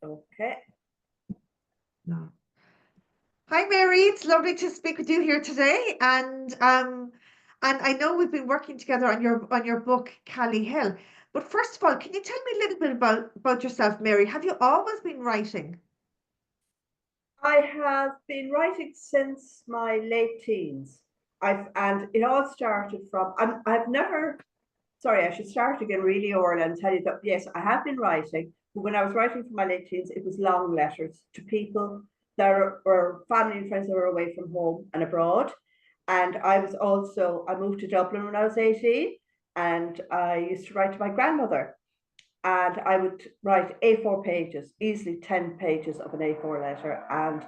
Okay. No. Hi, Mary. It's lovely to speak with you here today. And I know we've been working together on your book, Callyhill. But first of all, can you tell me a little bit about yourself, Mary? Have you always been writing? I have been writing since my late teens. And it all started from I've never sorry, I should start again really, Orla, and tell you that yes, I have been writing, but when I was writing for my late teens, it was long letters to people that were family and friends that were away from home and abroad. And I moved to Dublin when I was 18, and I used to write to my grandmother. And I would write A4 pages, easily 10 pages of an A4 letter. And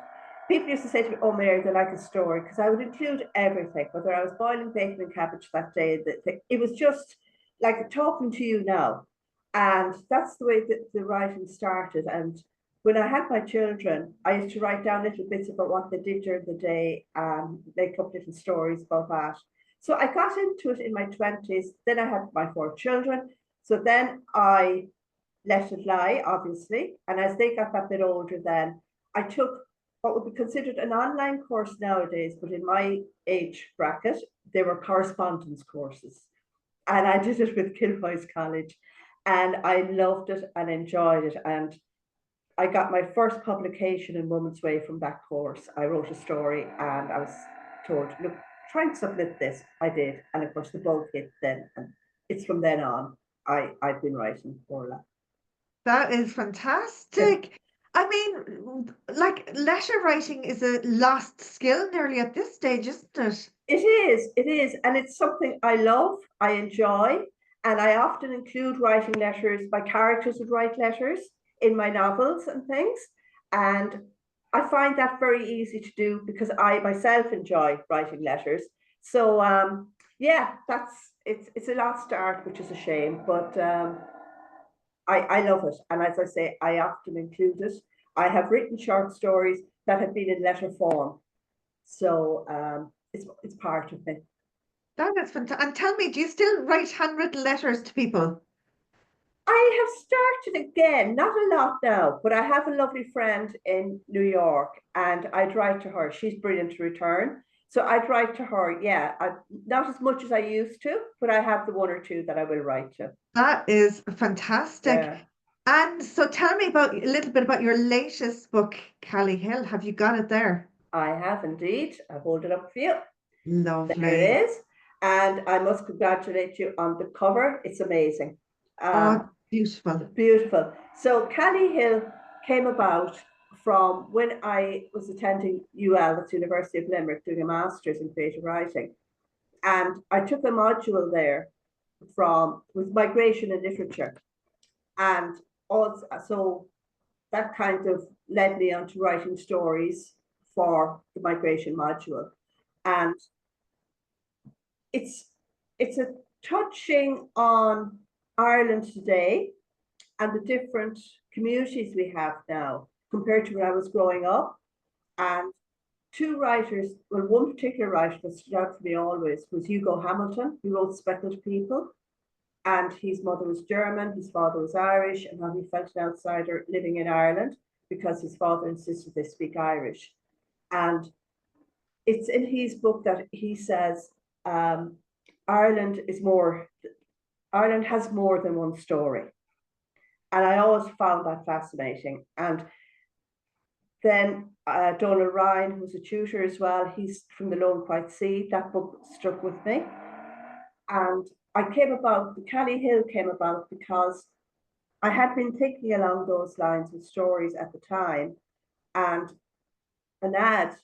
people used to say to me, "Oh, Mary, they like a story," because I would include everything, whether I was boiling bacon and cabbage that day. It was just like talking to you now. And that's the way that the writing started. And when I had my children, I used to write down little bits about what they did during the day and make up little stories about that. So I got into it in my 20s. Then I had my 4 children. So then I let it lie, obviously. And as they got that bit older, then I took what would be considered an online course nowadays, but in my age bracket, they were correspondence courses. And I did it with Kilfoy's College. And I loved it and enjoyed it. And I got my first publication in Woman's Way from that course. I wrote a story and I was told, look, try and submit this. I did. And of course, the bug hit then. And it's from then on I've been writing Orla. That is fantastic. I mean, like letter writing is a lost skill nearly at this stage, isn't it? It is, and it's something I love, I enjoy, and I often include writing letters. My characters would write letters in my novels and things, and I find that very easy to do because I myself enjoy writing letters. So yeah, it's a lost art, which is a shame, but I love it, and as I say, I often include it. I have written short stories that have been in letter form, so it's part of me. That is fantastic. And tell me, do you still write handwritten letters to people? I have started again, not a lot now, but I have a lovely friend in New York and I'd write to her. She's brilliant to return. So I'd write to her, yeah, not as much as I used to, but I have the one or two that I will write to. That is fantastic. Yeah, And so tell me about a little bit about your latest book, Callie Hill. Have you got it there? I have indeed. I hold it up for you. There Lovely. it is. And I must congratulate you on the cover. It's amazing. Oh, Um, beautiful. Beautiful. So Callyhill came about from when I was attending UL, that's University of Limerick, doing a master's in creative writing. And I took a module there from with migration and literature. And also so that kind of led me on to writing stories for the migration module. And it's it's a touching on Ireland today and the different communities we have now compared to when I was growing up. And two writers, well, one particular writer that stood out for me always was Hugo Hamilton, who wrote Speckled People. And his mother was German, his father was Irish, and how he felt an outsider living in Ireland because his father insisted they speak Irish. And it's in his book that he says um, Ireland is more, Ireland has more than one story. And I always found that fascinating. And then Donald Ryan, who's a tutor as well, he's from the Lone White Sea. That book stuck with me. And the Callyhill came about because I had been thinking along those lines with stories at the time. And an ad,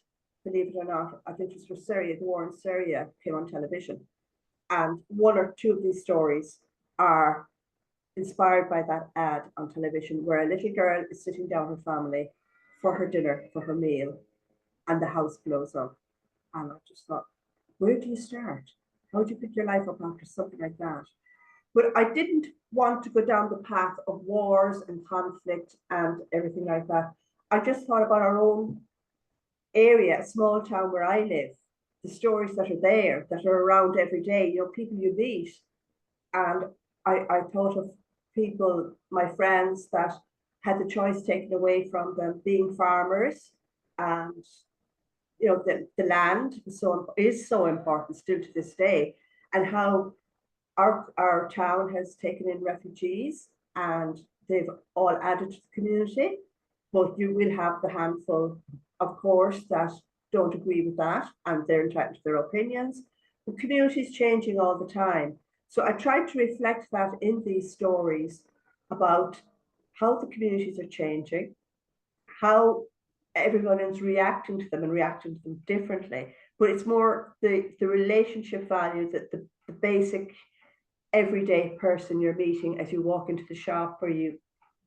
believe it or not, I think it was for Syria, the war in Syria, came on television. And one or two of these stories are inspired by that ad on television where a little girl is sitting down with her family for her dinner, for her meal, and the house blows up. And I just thought, where do you start? How do you pick your life up after something like that? But I didn't want to go down the path of wars and conflict and everything like that. I just thought about our own area, a small town where I live, the stories that are there, that are around every day, people you meet. And I thought of people, my friends that had the choice taken away from them, being farmers, and the land is so important still to this day, and how our town has taken in refugees and they've all added to the community. But you will have the handful, of course, that don't agree with that, and they're entitled to their opinions. The community is changing all the time. So I tried to reflect that in these stories about how the communities are changing, how everyone is reacting to them and reacting to them differently. But it's more the relationship value, that the basic everyday person you're meeting as you walk into the shop or you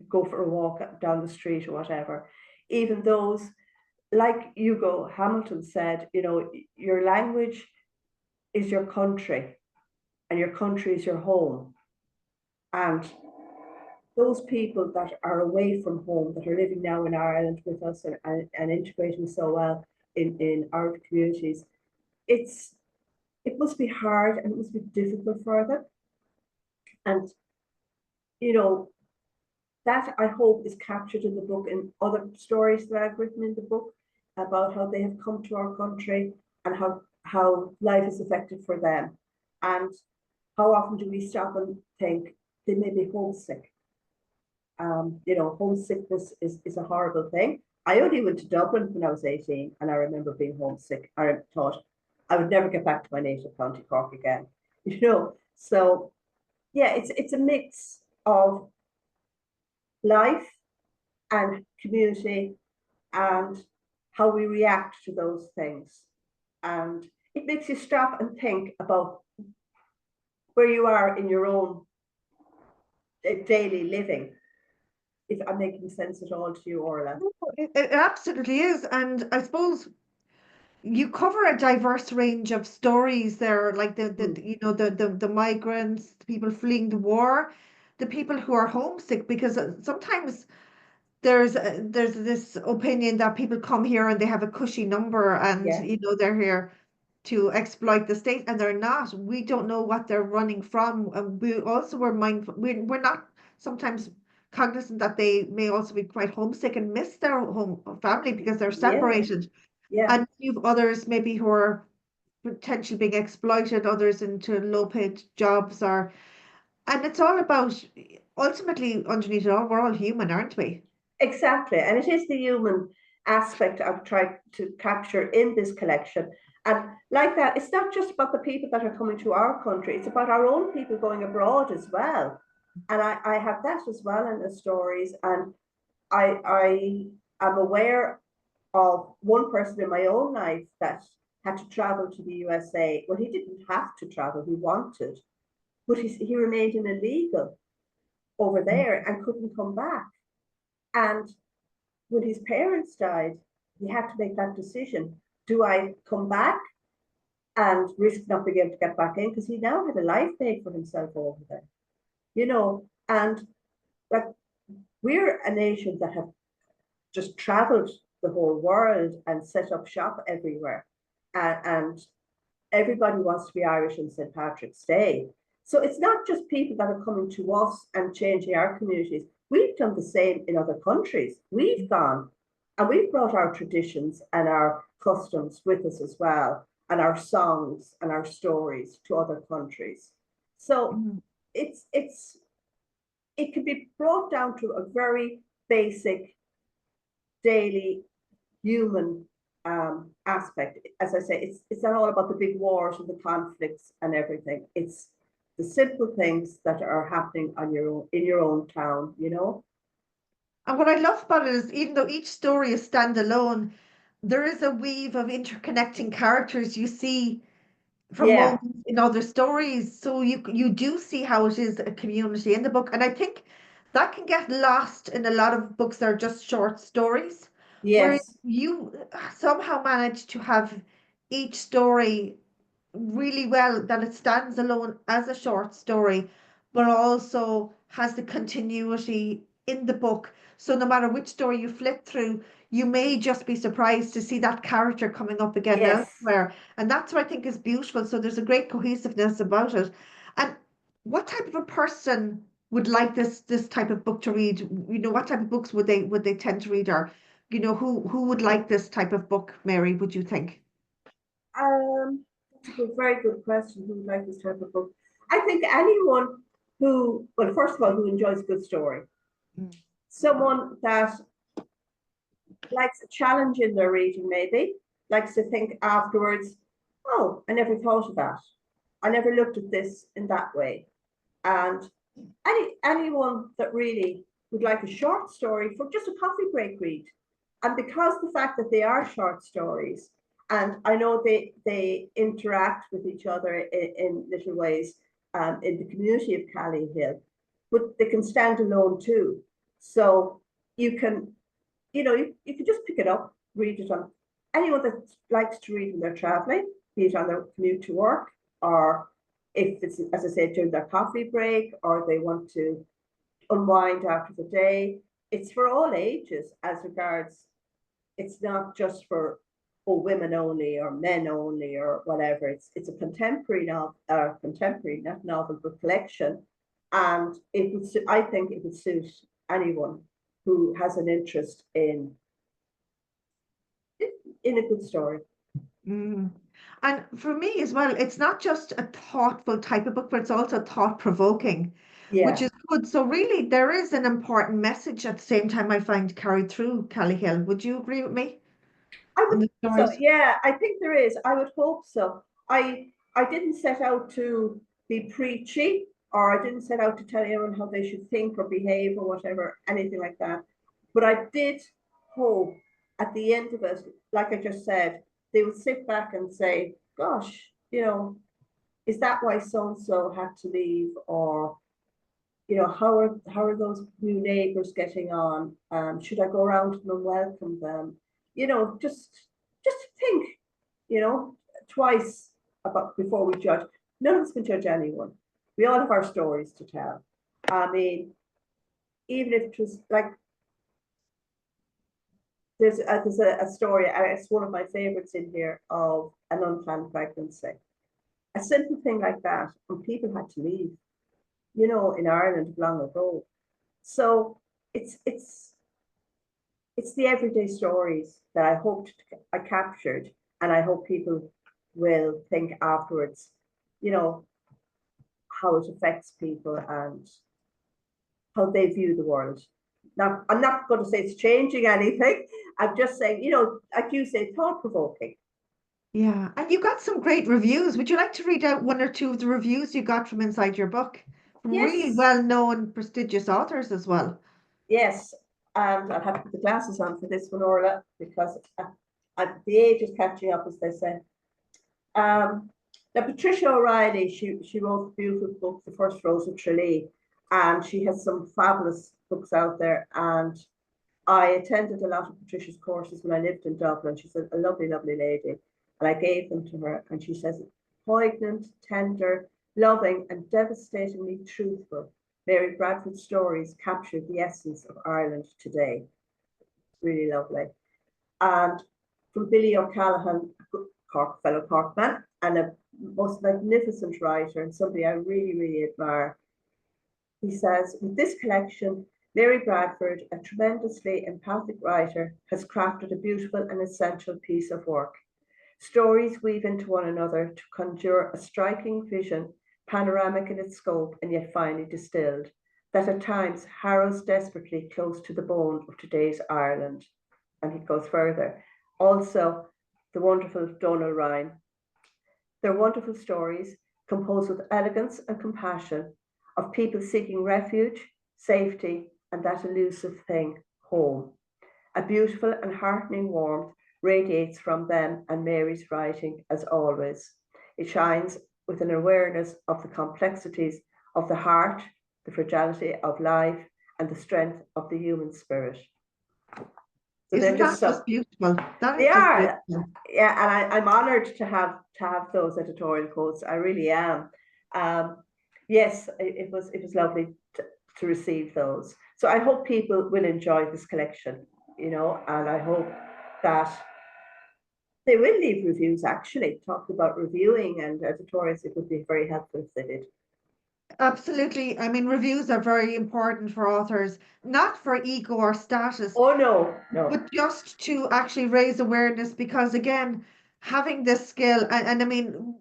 go for a walk down the street or whatever. Even those, like Hugo Hamilton said, your language is your country and your country is your home. And those people that are away from home, that are living now in Ireland with us and integrating so well in our communities, it must be hard and it must be difficult for them. And, that I hope is captured in the book and other stories that I've written in the book about how they have come to our country and how life is affected for them. And how often do we stop and think they may be homesick? Homesickness is a horrible thing. I only went to Dublin when I was 18 and I remember being homesick. I thought I would never get back to my native county Cork again. So yeah, it's a mix of life and community and how we react to those things. And it makes you stop and think about where you are in your own daily living. If I'm making sense at all to you, Orla. It absolutely is. And I suppose you cover a diverse range of stories there, like the migrants, the people fleeing the war, the people who are homesick, because sometimes there's this opinion that people come here and they have a cushy number and Yeah. they're here to exploit the state, and they're not. We don't know what they're running from, and we also were mindful. We're not sometimes cognizant that they may also be quite homesick and miss their home family because they're Yeah. separated. Yeah. And you've others maybe who are potentially being exploited, others into low paid jobs, and it's all about, ultimately underneath it all, we're all human, aren't we? Exactly. And it is the human aspect I've tried to capture in this collection. And like that, it's not just about the people that are coming to our country, it's about our own people going abroad as well. And I have that as well in the stories. And I am aware of one person in my own life that had to travel to the USA. Well, he didn't have to travel, he wanted, but he remained in illegal over there and couldn't come back. And when his parents died, he had to make that decision. Do I come back and risk not being able to get back in? Because he now had a life made for himself over there, and like we're a nation that have just traveled the whole world and set up shop everywhere. And everybody wants to be Irish on St. Patrick's Day. So it's not just people that are coming to us and changing our communities. We've done the same in other countries. We've gone and we've brought our traditions and our customs with us as well, and our songs and our stories to other countries. So it can be brought down to a very basic daily human aspect. As I say, it's not all about the big wars and the conflicts and everything. It's the simple things that are happening on in your own town. And what I love about it is, even though each story is standalone, there is a weave of interconnecting characters you see from Yeah. moments in other stories. So you do see how it is a community in the book. And I think that can get lost in a lot of books that are just short stories, where Yes. you somehow manage to have each story really well, that it stands alone as a short story, but also has the continuity in the book. So no matter which story you flip through, you may just be surprised to see that character coming up again Yes. elsewhere. And that's what I think is beautiful. So there's a great cohesiveness about it. And what type of a person would like this type of book to read? You know, what type of books would they tend to read, or you know, who would like this type of book, Mary, would you think? That's a very good question. Who would like this type of book? I think anyone who, well, first of all, who enjoys a good story. Mm. Someone that likes a challenge in their reading, maybe, likes to think afterwards, oh, I never thought of that. I never looked at this in that way. And anyone that really would like a short story for just a coffee break read. And because the fact that they are short stories, and I know they interact with each other in little ways in the community of Callyhill, but they can stand alone too. So you can, you can just pick it up, read it on anyone that likes to read when they're traveling, be it on their commute to work, or if it's, as I said, during their coffee break, or they want to unwind after the day. It's for all ages as regards, it's not just for women only or men only or whatever. It's a contemporary novel, contemporary, not novel, but collection. And it would, I think it would suit anyone who has an interest in a good story. Mm. And for me as well, it's not just a thoughtful type of book, but it's also thought-provoking, which Yeah. is good. So really, there is an important message at the same time I find carried through Callyhill. Would you agree with me I on would the hope so. stories? Yeah, I think there is. I would hope so. I didn't set out to be preachy, or I didn't set out to tell anyone how they should think or behave or whatever, anything like that. But I did hope at the end of it, like I just said, they would sit back and say, gosh, is that why so and so had to leave? Or, how are those new neighbors getting on? Should I go around to them and welcome them? Just think, twice about before we judge. None of us can judge anyone. We all have our stories to tell. I mean, even if it was like there's a story. It's one of my favorites in here of an unplanned pregnancy. A simple thing like that, and people had to leave. In Ireland long ago. So it's the everyday stories that I hoped I captured, and I hope people will think afterwards, you know, how it affects people and how they view the world. Now, I'm not going to say it's changing anything. I'm just saying, like you say, thought provoking. Yeah, and you got some great reviews. Would you like to read out one or two of the reviews you got from inside your book? From really Yes, well-known, prestigious authors as well. yes. And I'll have to put the glasses on for this one, Orla, because the age is catching up, as they say. Um, now, Patricia O'Reilly, she wrote a beautiful book, The First Rosa Tralee, and she has some fabulous books out there. And I attended a lot of Patricia's courses when I lived in Dublin. She's a lovely, lovely lady. And I gave them to her, and she says, poignant, tender, loving, and devastatingly truthful. Mary Bradford stories capture the essence of Ireland today. Really lovely. And from Billy O'Callaghan, Cork, fellow Corkman, and a most magnificent writer and somebody I really, really admire. He says, with this collection, Mary Bradford, a tremendously empathic writer, has crafted a beautiful and essential piece of work. Stories weave into one another to conjure a striking vision, panoramic in its scope and yet finely distilled, that at times harrows desperately close to the bone of today's Ireland. And he goes further. Also, the wonderful Donal Ryan. They're wonderful stories composed with elegance and compassion of people seeking refuge, safety, and that elusive thing, home. A beautiful and heartening warmth radiates from them and Mary's writing as always. It shines with an awareness of the complexities of the heart, the fragility of life, and the strength of the human spirit. So they're Isn't just that so just beautiful? That they is just are, beautiful. yeah, and I'm honoured to have those editorial quotes. I really am. Yes, it was lovely to receive those. So I hope people will enjoy this collection, and I hope that they will leave reviews. Actually, talk about reviewing and editorials. It would be very helpful if they did. Absolutely. I mean, reviews are very important for authors, not for ego or status, Oh no, no. but just to actually raise awareness because, again, having this skill, and I mean,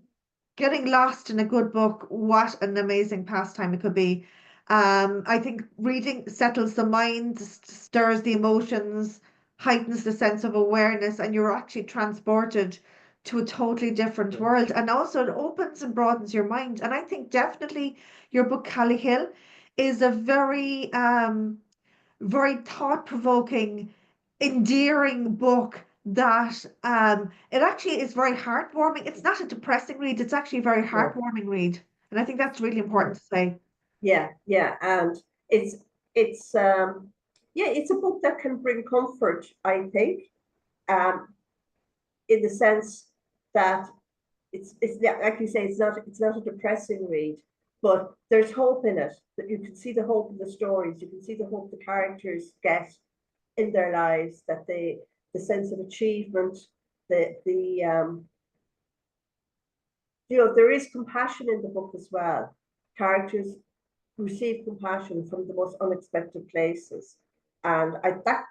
getting lost in a good book, what an amazing pastime it could be. I think reading settles the mind, stirs the emotions, heightens the sense of awareness, and you're actually transported to a totally different world. And also, it opens and broadens your mind. And I think definitely your book, Callyhill, is a very thought-provoking, endearing book that it actually is very heartwarming. It's not a depressing read, it's actually a very No. heartwarming read. And I think that's really important to say. Yeah, yeah, and it's it's yeah, it's a book that can bring comfort, I think, um, in the sense that it's like you say, it's not a depressing read, but there's hope in it. That you can see the hope in the stories, you can see the hope the characters get in their lives, that the sense of achievement, the there is compassion in the book as well. Characters receive compassion from the most unexpected places, and that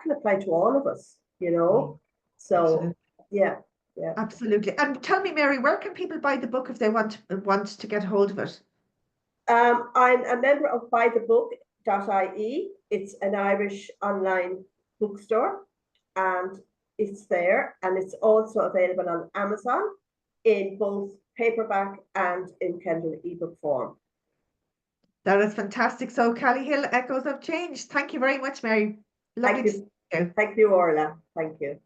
can apply to all of us, you Mm, know. So absolutely. yeah, yeah. Absolutely. And tell me, Mary, where can people buy the book if they want to get hold of it? I'm a member of buythebook.ie. It's an Irish online bookstore, and it's there, and it's also available on Amazon in both paperback and in Kindle ebook form. That is fantastic. So Callyhill Echoes of Change. Thank you very much, Mary. Lovely Thank to see you. you. Thank you, Orla. Thank you.